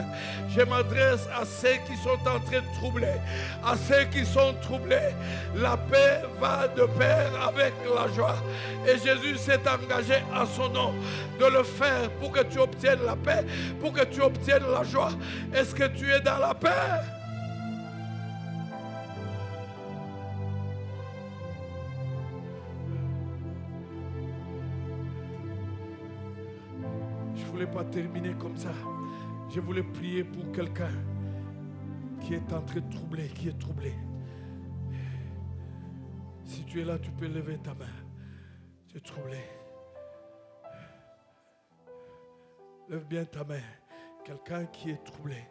Je m'adresse à ceux qui sont en train de troubler, à ceux qui sont troublés. La paix va de pair avec la joie. Et Jésus s'est engagé à son nom de le faire pour que tu obtiennes la paix, pour que tu obtiennes la joie. Est-ce que tu es dans la paix? Je ne voulais pas terminer comme ça. Je voulais prier pour quelqu'un qui est en train de troubler, qui est troublé. Si tu es là, tu peux lever ta main. Tu es troublé. Lève bien ta main. Quelqu'un qui est troublé,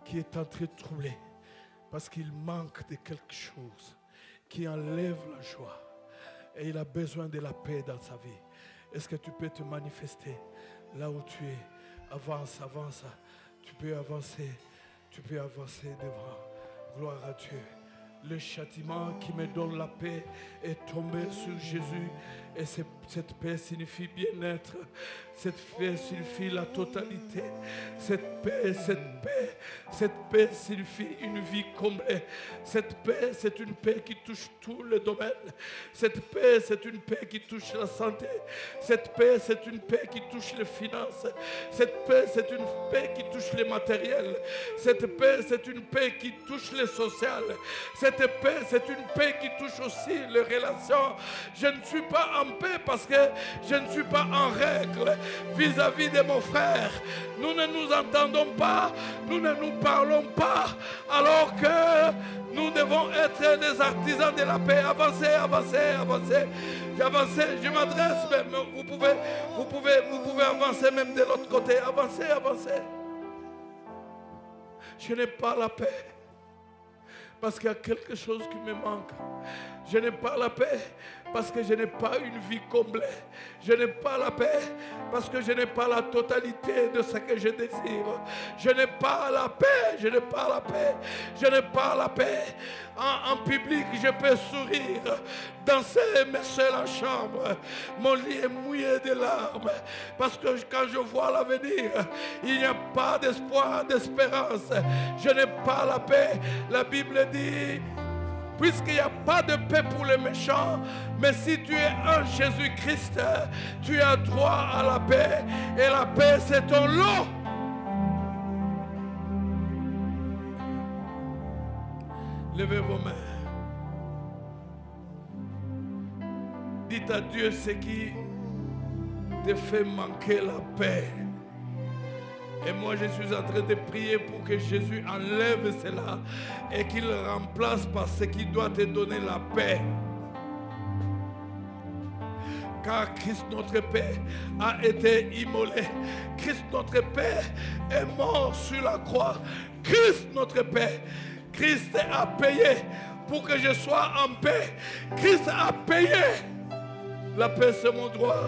qui est en train de troubler, parce qu'il manque de quelque chose, qui enlève la joie. Et il a besoin de la paix dans sa vie. Est-ce que tu peux te manifester là où tu es? Avance, avance. Tu peux avancer devant. Gloire à Dieu. Le châtiment qui me donne la paix est tombé sur Jésus. Et cette paix signifie bien-être. Cette paix signifie la totalité. Cette paix signifie une vie comblée. Cette paix, c'est une paix qui touche tous les domaines. Cette paix, c'est une paix qui touche la santé. Cette paix, c'est une paix qui touche les finances. Cette paix, c'est une paix qui touche les matériels. Cette paix, c'est une paix qui touche les sociales. Cette paix, c'est une paix qui touche aussi les relations. Je ne suis pas en paix parce que je ne suis pas en règle vis-à-vis de mon frère. Nous ne nous entendons pas, nous ne nous parlons pas, alors que nous devons être des artisans de la paix. Avancez, avancez, avancez. J'avance, je m'adresse même. Vous pouvez avancer même de l'autre côté. Avancez, avancez. Je n'ai pas la paix parce qu'il y a quelque chose qui me manque. Je n'ai pas la paix parce que je n'ai pas une vie comblée. Je n'ai pas la paix parce que je n'ai pas la totalité de ce que je désire. Je n'ai pas la paix, je n'ai pas la paix, je n'ai pas la paix. En public, je peux sourire, danser, mais c'est la chambre. Mon lit est mouillé de larmes parce que quand je vois l'avenir, il n'y a pas d'espoir, d'espérance. Je n'ai pas la paix. La Bible dit: puisqu'il n'y a pas de paix pour les méchants, mais si tu es en Jésus-Christ, tu as droit à la paix. Et la paix, c'est ton lot. Levez vos mains. Dites à Dieu ce qui te fait manquer la paix. Et moi, je suis en train de prier pour que Jésus enlève cela et qu'il remplace par ce qui doit te donner la paix. Car Christ notre paix a été immolé. Christ notre paix est mort sur la croix. Christ notre paix. Christ a payé pour que je sois en paix. Christ a payé. La paix, c'est mon droit.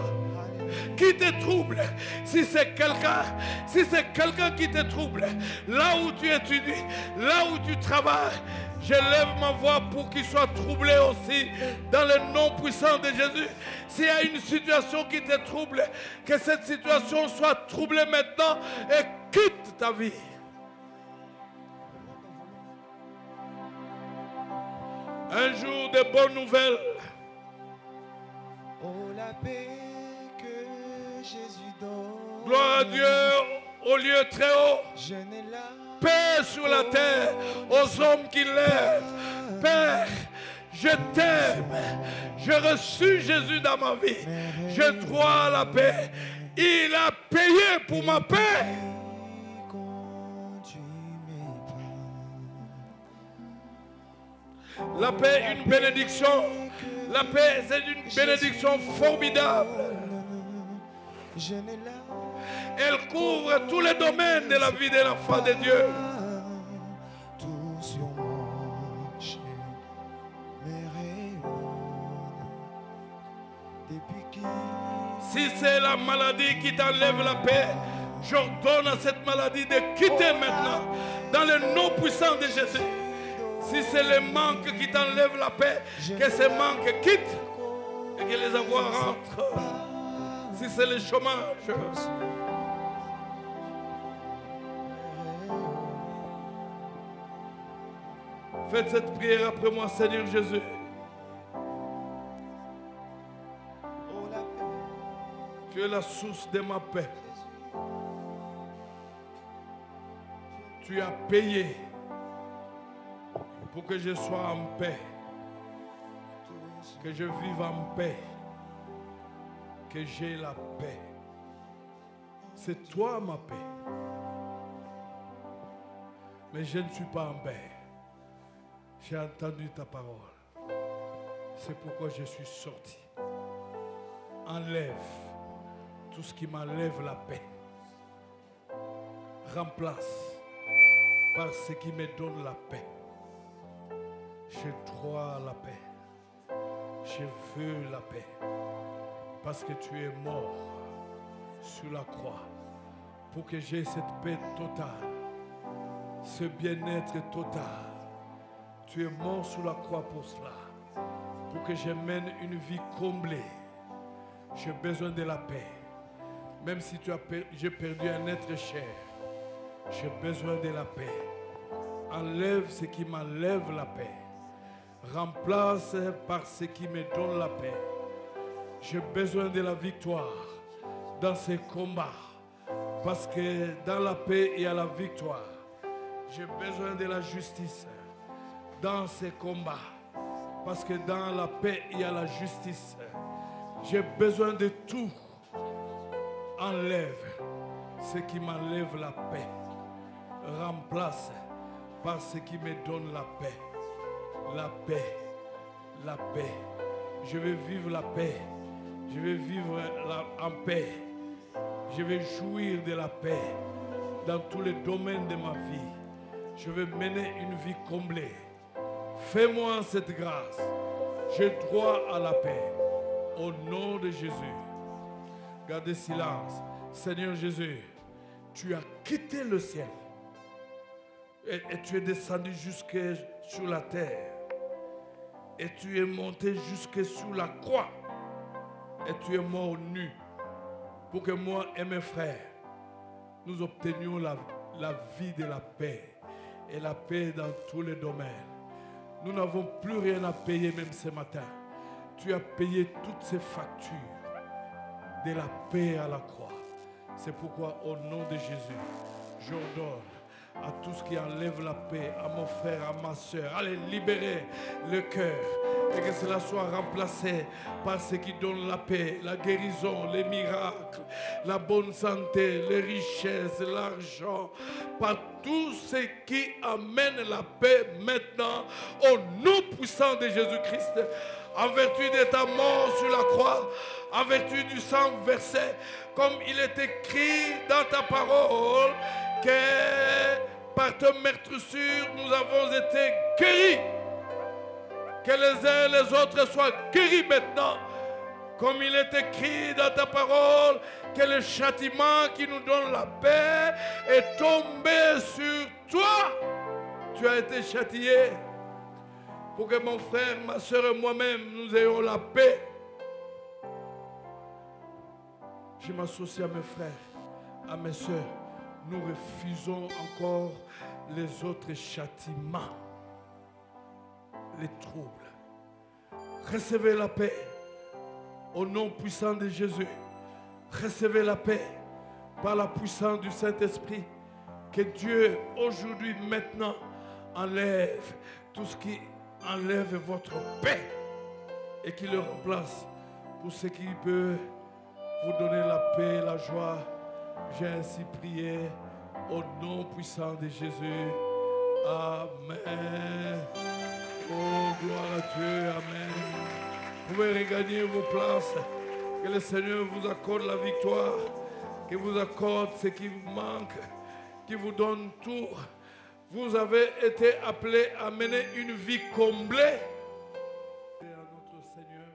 Qui te trouble, si c'est quelqu'un qui te trouble, là où tu étudies, là où tu travailles, je lève ma voix pour qu'il soit troublé aussi dans le nom puissant de Jésus. S'il y a une situation qui te trouble, que cette situation soit troublée maintenant et quitte ta vie. Un jour de bonnes nouvelles. Oh, la paix que Jésus donne. Gloire à Dieu au lieu très haut. Je n'ai la paix sur la terre aux hommes qui l'aiment. Père, je t'aime. J'ai reçu Jésus dans ma vie. J'ai droit à la paix. Il a payé pour ma paix. La paix est une bénédiction. La paix, c'est une bénédiction formidable. Elle couvre tous les domaines de la vie de l'enfant de Dieu. Si c'est la maladie qui t'enlève la paix, j'ordonne à cette maladie de quitter maintenant dans le nom puissant de Jésus. Si c'est le manque qui t'enlève la paix, que ce manque quitte et que les avoirs rentrent. Si c'est le chômage, faites cette prière après moi, Seigneur Jésus. Tu es la source de ma paix. Tu as payé pour que je sois en paix, que je vive en paix, que j'ai la paix. C'est toi ma paix. Mais je ne suis pas en paix. J'ai entendu ta parole. C'est pourquoi je suis sorti. Enlève tout ce qui m'enlève la paix. Remplace par ce qui me donne la paix. J'ai droit à la paix. Je veux la paix. Parce que tu es mort sur la croix pour que j'ai cette paix totale, ce bien-être total. Tu es mort sur la croix pour cela, pour que je mène une vie comblée. J'ai besoin de la paix. Même si j'ai perdu un être cher, j'ai besoin de la paix. Enlève ce qui m'enlève la paix. Remplace par ce qui me donne la paix. J'ai besoin de la victoire dans ces combats. Parce que dans la paix, il y a la victoire. J'ai besoin de la justice dans ces combats. Parce que dans la paix, il y a la justice. J'ai besoin de tout. Enlève ce qui m'enlève la paix. Remplace par ce qui me donne la paix. La paix. La paix. Je vais vivre la paix. Je vais vivre en paix. Je vais jouir de la paix dans tous les domaines de ma vie. Je vais mener une vie comblée. Fais-moi cette grâce. J'ai droit à la paix. Au nom de Jésus. Gardez silence. Seigneur Jésus, tu as quitté le ciel et tu es descendu jusque sur la terre. Et tu es monté jusque sur la croix. Et tu es mort nu pour que moi et mes frères, nous obtenions la vie de la paix. Et la paix dans tous les domaines. Nous n'avons plus rien à payer même ce matin. Tu as payé toutes ces factures de la paix à la croix. C'est pourquoi au nom de Jésus, j'ordonne à tout ce qui enlève la paix, à mon frère, à ma soeur, allez libérer le cœur et que cela soit remplacé par ce qui donne la paix, la guérison, les miracles, la bonne santé, les richesses, l'argent, par tout ce qui amène la paix maintenant au nom puissant de Jésus-Christ. En vertu de ta mort sur la croix, en vertu du sang versé, comme il est écrit dans ta parole, que par ta meurtrissure nous avons été guéris. Que les uns et les autres soient guéris maintenant. Comme il est écrit dans ta parole, que le châtiment qui nous donne la paix est tombé sur toi. Tu as été châtié pour que mon frère, ma soeur et moi-même, nous ayons la paix. Je m'associe à mes frères, à mes soeurs. Nous refusons encore les autres châtiments, les troubles. Recevez la paix au nom puissant de Jésus. Recevez la paix par la puissance du Saint-Esprit. Que Dieu, aujourd'hui, maintenant, enlève tout ce qui enlève votre paix et qu'il le remplace pour ce qui peut vous donner la paix et la joie. J'ai ainsi prié au nom puissant de Jésus. Amen. Oh, gloire à Dieu. Amen. Vous pouvez regagner vos places. Que le Seigneur vous accorde la victoire. Qu'il vous accorde ce qui vous manque. Qu'il vous donne tout. Vous avez été appelés à mener une vie comblée. Et à notre Seigneur.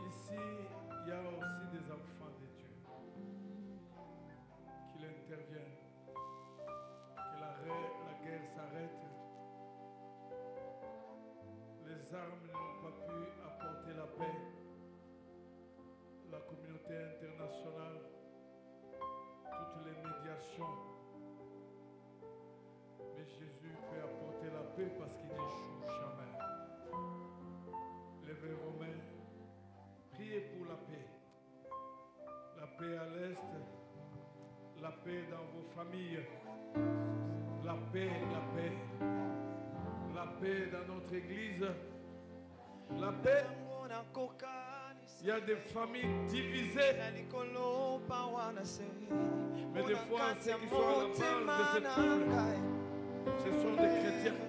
Ici, il y a aussi des enfants de Dieu. Qu'il intervienne. Que la guerre s'arrête. Les armes n'ont pas pu apporter la paix. La communauté internationale, toutes les médiations. Mais Jésus peut apporter la paix parce qu'il n'échoue jamais. Levez vos mains. Priez pour la paix. La paix à l'est. La paix dans vos familles. La paix, la paix. La paix dans notre église. La paix. Il y a des familles divisées. Mais des fois, ceux qui sont à la base de cette famille, ce sont des chrétiens.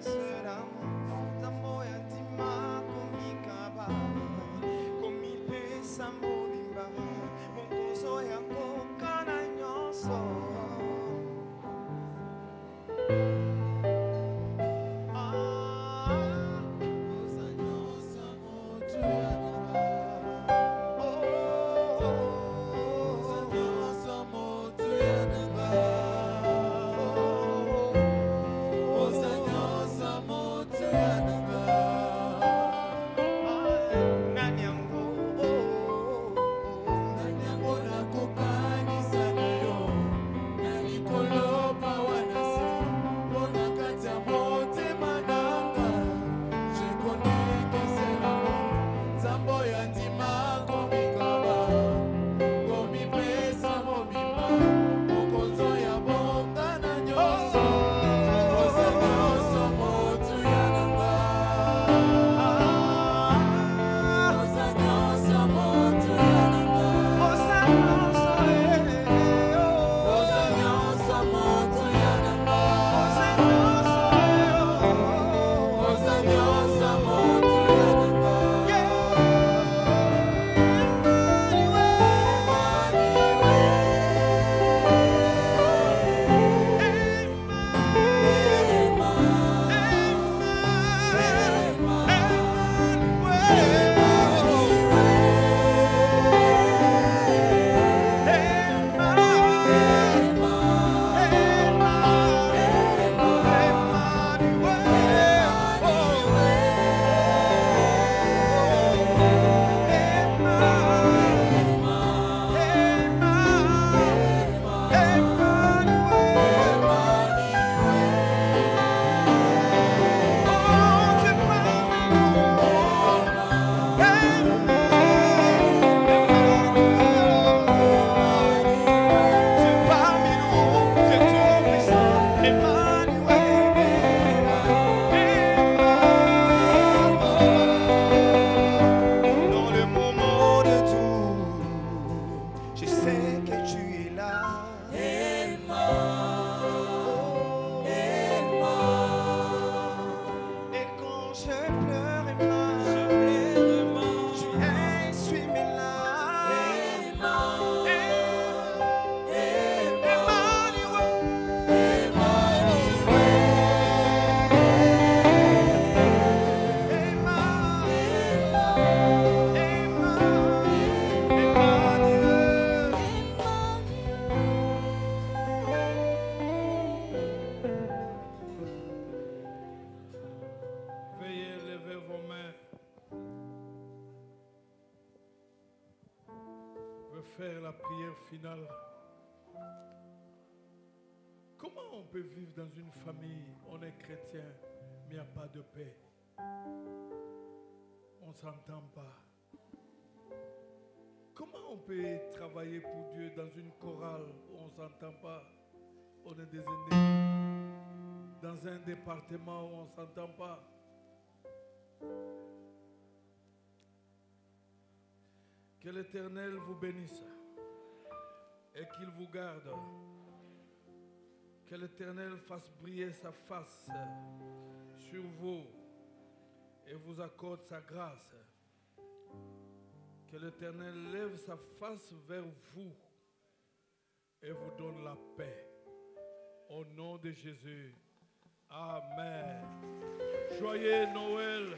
Faire la prière finale. Comment on peut vivre dans une famille, on est chrétien, mais il n'y a pas de paix? On ne s'entend pas. Comment on peut travailler pour Dieu dans une chorale où on ne s'entend pas? on est des ennemis dans un département où on ne s'entend pas. Que l'Éternel vous bénisse et qu'il vous garde. Que l'Éternel fasse briller sa face sur vous et vous accorde sa grâce. Que l'Éternel lève sa face vers vous et vous donne la paix. Au nom de Jésus. Amen. Joyeux Noël.